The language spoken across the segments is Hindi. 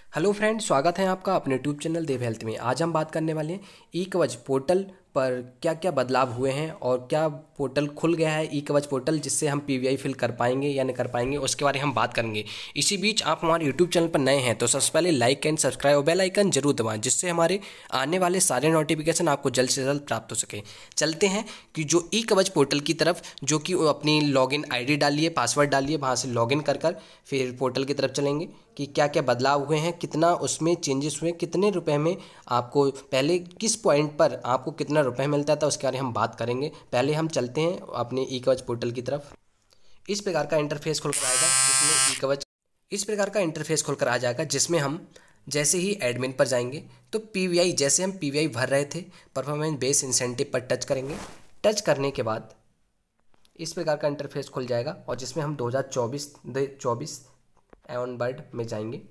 हेलो फ्रेंड, स्वागत है आपका अपने यूट्यूब चैनल देव हेल्थ में। आज हम बात करने वाले हैं ई कवच पोर्टल पर क्या क्या बदलाव हुए हैं और क्या पोर्टल खुल गया है ई कवच पोर्टल, जिससे हम पीवीआई फिल कर पाएंगे या नहीं कर पाएंगे, उसके बारे में हम बात करेंगे। इसी बीच आप हमारे यूट्यूब चैनल पर नए हैं तो सबसे पहले लाइक एंड सब्सक्राइब और बेल आइकन जरूर दबाएं, जिससे हमारे आने वाले सारे नोटिफिकेशन आपको जल्द से जल्द प्राप्त हो सके। चलते हैं कि जो ई कवच पोर्टल की तरफ, जो कि अपनी लॉगिन आईडी डालिए, पासवर्ड डालिए, वहाँ से लॉगिन कर फिर पोर्टल की तरफ चलेंगे कि क्या क्या बदलाव हुए हैं, कितना उसमें चेंजेस हुए, कितने रुपए में आपको पहले किस पॉइंट पर आपको कितना रुपए मिलता था, उसके बारे में हम बात करेंगे। पहले हम चलते हैं अपने ई कवच पोर्टल की तरफ। इस प्रकार का इंटरफेस खुलकर आएगा जिसमें ई कवच इस प्रकार का इंटरफेस खुलकर आ जाएगा, जिसमें हम जैसे ही एडमिन पर जाएंगे तो पीवीआई, जैसे हम पीवीआई भर रहे थे, परफॉर्मेंस बेस इंसेंटिव पर टच करेंगे। टच करने के बाद इस प्रकार का इंटरफेस खुल जाएगा और जिसमें हम 2024 ऑन बर्ड में जाएंगे।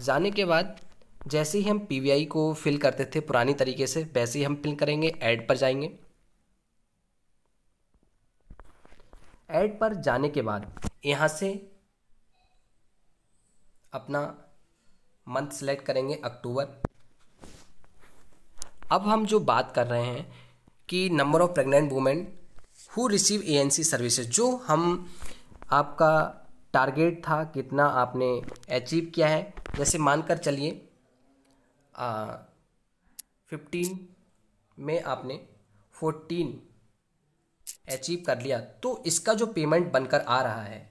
जाने के बाद जैसे ही हम पीवीआई को फिल करते थे पुरानी तरीके से, वैसे ही हम फिल करेंगे। ऐड पर जाएंगे। ऐड पर जाने के बाद यहाँ से अपना मंथ सेलेक्ट करेंगे, अक्टूबर। अब हम जो बात कर रहे हैं कि number of pregnant women who receive ANC services, जो हम आपका टारगेट था कितना आपने अचीव किया है। जैसे मानकर चलिए 15 में आपने 14 अचीव कर लिया, तो इसका जो पेमेंट बनकर आ रहा है,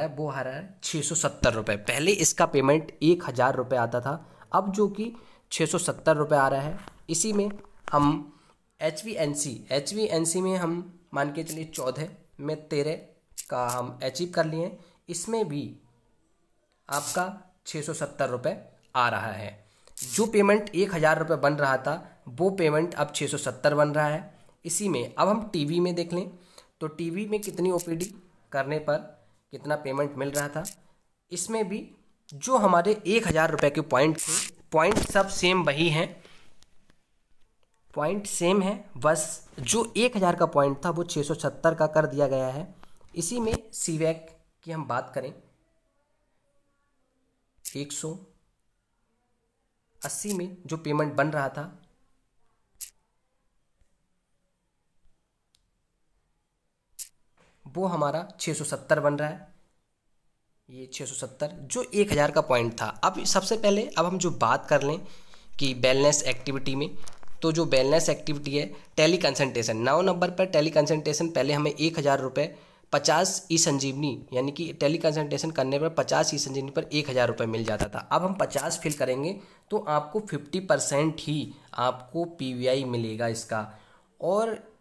वो आ रहा है 670 रुपये। पहले इसका पेमेंट 1000 रुपये आता था, अब जो कि 670 रुपये आ रहा है। इसी में हम एच वी एन सी में हम मान के चलिए 14 में 13 का हम अचीव कर लिए। इसमें भी आपका 670 रुपये आ रहा है। जो पेमेंट 1000 रुपये बन रहा था वो पेमेंट अब 670 बन रहा है। इसी में अब हम टीवी में देख लें तो टीवी में कितनी ओपीडी करने पर कितना पेमेंट मिल रहा था। इसमें भी जो हमारे 1000 रुपये के पॉइंट थे, पॉइंट सब सेम वही हैं, पॉइंट सेम है, बस जो 1000 का पॉइंट था वो 670 का कर दिया गया है। इसी में सीवैक की हम बात करें 180 में जो पेमेंट बन रहा था वो हमारा 670 बन रहा है। ये 670 जो 1000 का पॉइंट था। अब सबसे पहले अब हम जो बात कर लें कि वेलनेस एक्टिविटी में, तो जो वेलनेस एक्टिविटी है टेली कंसल्टेशन, 9 नंबर पर टेली कंसल्टेशन पहले हमें 1000 रुपये 50 ई संजीवनी, यानी कि टेली कंसल्टेशन करने पर 50 ई संजीवनी पर 1000 रुपये मिल जाता था। अब हम 50 फिल करेंगे तो आपको 50% ही आपको पीवीआई मिलेगा इसका। और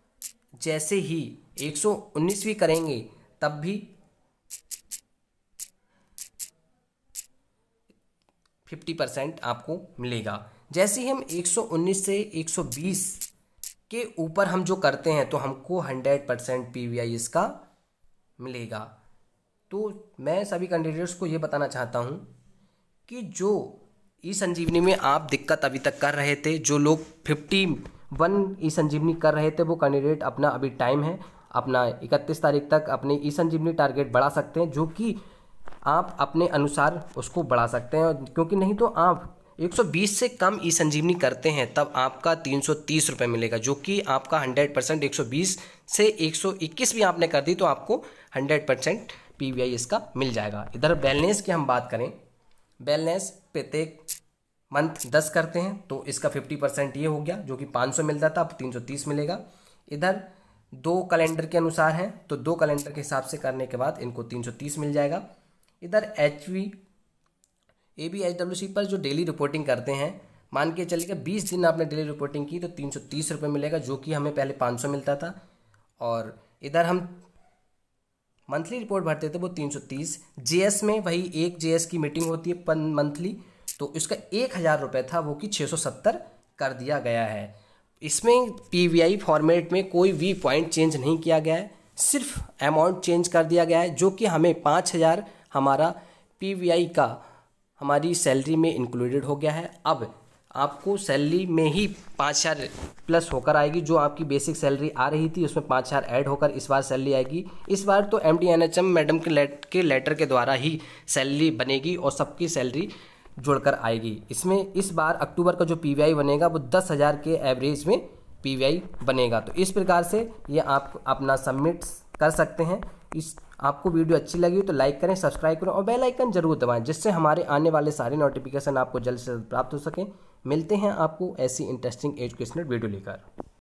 जैसे ही 119 भी करेंगे तब भी 50% आपको मिलेगा। जैसे ही हम 119 से 120 के ऊपर हम जो करते हैं तो हमको 100% पीवीआई इसका मिलेगा। तो मैं सभी कैंडिडेट्स को ये बताना चाहता हूँ कि जो ई संजीवनी में आप दिक्कत अभी तक कर रहे थे, जो लोग 51 ई संजीवनी कर रहे थे, वो कैंडिडेट अपना अभी टाइम है, अपना 31 तारीख तक अपने ई संजीवनी टारगेट बढ़ा सकते हैं, जो कि आप अपने अनुसार उसको बढ़ा सकते हैं। क्योंकि नहीं तो आप 120 से कम ई संजीवनी करते हैं तब आपका 330 रुपये मिलेगा, जो कि आपका 100% 120 से 121 भी आपने कर दी तो आपको 100% पीवीआई इसका मिल जाएगा। इधर बैलेंस की हम बात करें, बैलेंस प्रत्येक मंथ 10 करते हैं तो इसका 50% ये हो गया, जो कि 500 मिलता था अब 330 मिलेगा। इधर 2 कैलेंडर के अनुसार हैं तो 2 कैलेंडर के हिसाब से करने के बाद इनको 330 मिल जाएगा। इधर ABHWC पर जो डेली रिपोर्टिंग करते हैं, मान के चलिएगा 20 दिन आपने डेली रिपोर्टिंग की तो 330 रुपये मिलेगा, जो कि हमें पहले 500 मिलता था। और इधर हम मंथली रिपोर्ट भरते थे वो 330। जेएस में वही एक जेएस की मीटिंग होती है मंथली, तो इसका 1000 रुपये था वो कि 670 कर दिया गया है। इसमें पीवीआई फॉर्मेट में कोई भी पॉइंट चेंज नहीं किया गया है, सिर्फ अमाउंट चेंज कर दिया गया है, जो कि हमें 5000 हमारा पीवीआई का हमारी सैलरी में इंक्लूडेड हो गया है। अब आपको सैलरी में ही 5,000 प्लस होकर आएगी। जो आपकी बेसिक सैलरी आ रही थी उसमें 5,000 ऐड होकर इस बार सैलरी आएगी। इस बार तो MD NHM मैडम के लेटर के द्वारा ही सैलरी बनेगी और सबकी सैलरी जुड़कर आएगी। इसमें इस बार अक्टूबर का जो PVI बनेगा वो 10,000 के एवरेज में PVI बनेगा। तो इस प्रकार से ये आप अपना सबमिट कर सकते हैं। इस आपको वीडियो अच्छी लगी तो लाइक करें, सब्सक्राइब करें और बेल आइकन जरूर दबाएं, जिससे हमारे आने वाले सारे नोटिफिकेशन आपको जल्द से जल्द प्राप्त हो सकें। मिलते हैं आपको ऐसी इंटरेस्टिंग एजुकेशनल वीडियो लेकर।